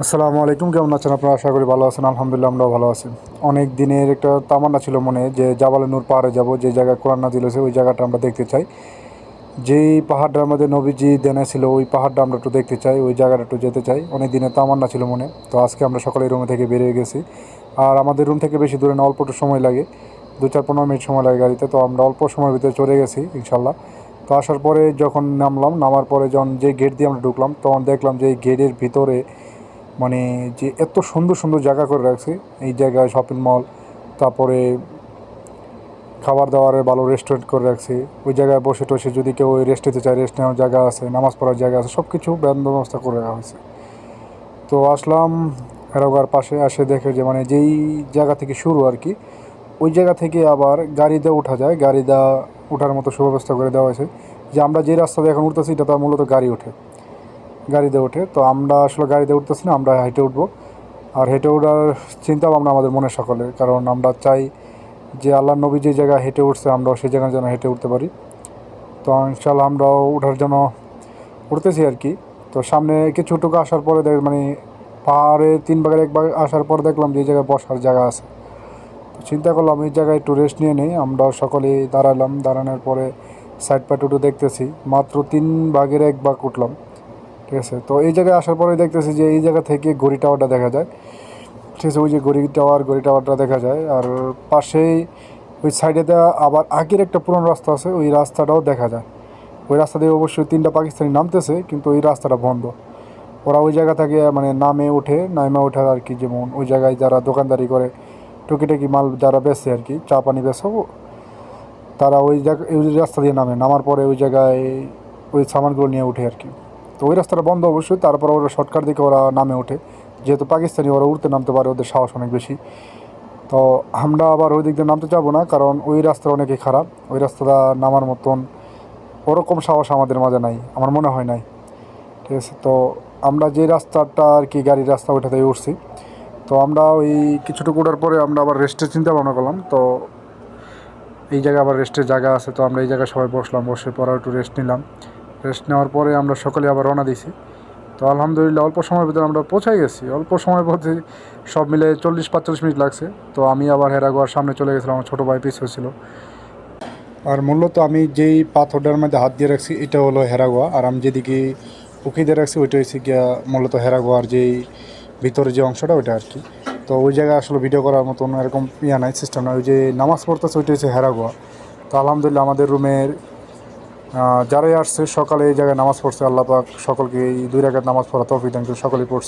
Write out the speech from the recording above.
আসসালামু আলাইকুম, কেমন আছেন আপনারা? আশা করি ভালো আছেন। আলহামদুলিল্লাহ আমরাও ভালো আছি। অনেক দিনের একটা তামান্না ছিল মনে, যে জাবালে নূর পাহাড়ে যাব, যে জায়গায় কোরআন নাজিল হয়েছে ওই জায়গাটা আমরা দেখতে চাই। যেই পাহাড়টার মধ্যে নবীজি দেনা ছিল ওই পাহাড়টা আমরা একটু দেখতে চাই, ওই জায়গাটা একটু যেতে চাই। অনেক দিনের তামান্না ছিল মনে। তো আজকে আমরা সকালে রুম থেকে বেরিয়ে গেছি। আর আমাদের রুম থেকে বেশি দূরে না, অল্প একটু সময় লাগে, 2-4-15 মিনিট সময় লাগে গাড়িতে। তো আমরা অল্প সময়ের ভিতরে চলে গেছি ইনশাল্লাহ। তো আসার পরে যখন নামার পরে যখন যে গেট দিয়ে আমরা ঢুকলাম, তখন দেখলাম যে এই গেটের ভিতরে মানে যে এত সুন্দর সুন্দর জায়গা করে রাখছে এই জায়গায়, শপিং মল, তারপরে খাবার দাবারের ভালো রেস্টুরেন্ট করে রাখছে। ওই জায়গায় বসে টসে যদি কেউ রেস্ট নিতে চায়, রেস্ট নেওয়ার জায়গা আছে, নামাজ পড়ার জায়গা আছে, সব কিছু ব্যবস্থা করে রাখা হয়েছে। তো আসলাম হেরাগার পাশে, আসে দেখে যে মানে যেই জায়গা থেকে শুরু আর কি, ওই জায়গা থেকে আবার গাড়িতে ওঠা যায়, গাড়িতে ওঠার মতো সুব্যবস্থা করে দেওয়া হয়েছে। যে আমরা যে রাস্তা দিয়ে এখন উঠতেছি এটা তো মূলত গাড়িতে ওঠে। তো আমরা আসলে গাড়িতে উঠতেছি না, আমরা হেঁটে উঠবো। আর হেঁটে ওঠার চিন্তা ভাবনা আমাদের মনে সকলের, কারণ আমরা চাই যে আল্লাহ নবী যে জায়গায় হেঁটে উঠছে আমরাও সেই জায়গায় যেন হেঁটে উঠতে পারি। তো ইনশাল্লাহ আমরাও ওঠার জন্য উঠতেছি আর কি। তো সামনে কিছুটুকু আসার পরে মানে পাহাড়ে 3 ভাগের 1 ভাগ আসার পর দেখলাম যে এই জায়গায় বসার জায়গা আছে। তো চিন্তা করলাম এই জায়গায় একটু রেস্ট নিয়ে নেই। আমরা সকলেই দাঁড়ালাম, দাঁড়ানোর পরে সাইড পাইট উঠে দেখতেছি, মাত্র 3 ভাগের 1 ভাগ উঠলাম। ঠিক আছে, তো এই জায়গায় আসার পরে দেখতেছি যে এই জায়গা থেকে ঘড়ি টাওয়ারটা দেখা যায়। ঠিক আছে, ওই যে ঘড়ি টাওয়ারটা দেখা যায়। আর পাশেই ওই সাইডেতে আবার আগের একটা পুরনো রাস্তা আছে, ওই রাস্তাটাও দেখা যায়। ওই রাস্তা দিয়ে অবশ্যই 3টা পাকিস্তানি নামতেছে, কিন্তু ওই রাস্তাটা বন্ধ। ওরা ওই জায়গা থেকে মানে নামে ওঠে আর কি। যেমন ওই জায়গায় যারা দোকানদারি করে, টুকিটাকি মাল যারা বেচে আর কি, চা পানি বেচে, তারা ওই রাস্তা দিয়ে নামার পরে ওই জায়গায় ওই সামানগুলো নিয়ে ওঠে আর কি। তো ওই রাস্তাটা বন্ধ অবশ্যই, তারপর ওরা শর্টকাট দিকে ওরা নামে ওঠে। যেহেতু পাকিস্তানি, ওরা উঠতে নামতে পারে, ওদের সাহস অনেক বেশি। তো আমরা আবার ওই দিক দিয়ে নামতে যাবো না, কারণ ওই রাস্তা অনেকই খারাপ। ওই রাস্তাটা নামার মতন ওরকম সাহস আমাদের মাঝে নাই, আমার মনে হয় নাই। ঠিক আছে, তো আমরা যে রাস্তাটা আর কি গাড়ির রাস্তা ওইটাতেই উঠছি। তো আমরা ওই কিছুটুকু ওঠার পরে আমরা আবার রেস্টের চিন্তা ভাবনা করলাম। তো এই জায়গায় আবার রেস্টের জায়গা আছে, তো আমরা এই জায়গায় সবাই বসলাম, বসে পরে একটু রেস্ট নিলাম। রেস্ট নেওয়ার পরে আমরা সকালে আবার রওনা দিছি। তো আলহামদুলিল্লাহ অল্প সময়ের ভিতরে আমরা পৌঁছাই গেছি। অল্প সময় বলতে সব মিলে 40-45 মিনিট লাগছে। তো আমি আবার হেরাগোয়ার সামনে চলে গেছিলাম, আমার ছোটো ভাই পিছু ছিল। আর মূলত আমি যেই পাথরটার মধ্যে হাত দিয়ে রাখছি এটা হলো হেরাগোয়া, আর আমি যেদিকে উঁকি দিয়ে রাখছি ওইটা হচ্ছে গিয়া মূলত হেরাগোয়ার যেই ভিতরে যে অংশটা ওইটা আর কি। তো ওই জায়গায় আসলে ভিডিও করার মতন এরকম নাই, সিস্টেম নাই। ওই যে নামাজ পড়তেছে ওইটা হচ্ছে হেরাগোয়া। তো আলহামদুলিল্লাহ আমাদের রুমের যারাই আসছে সকালে এই জায়গায় নামাজ পড়ছে, আল্লাহ পাক সকলকে এই 2 রাকাত নামাজ পড়া তৌফিক দান করে সকলেই পড়ছে।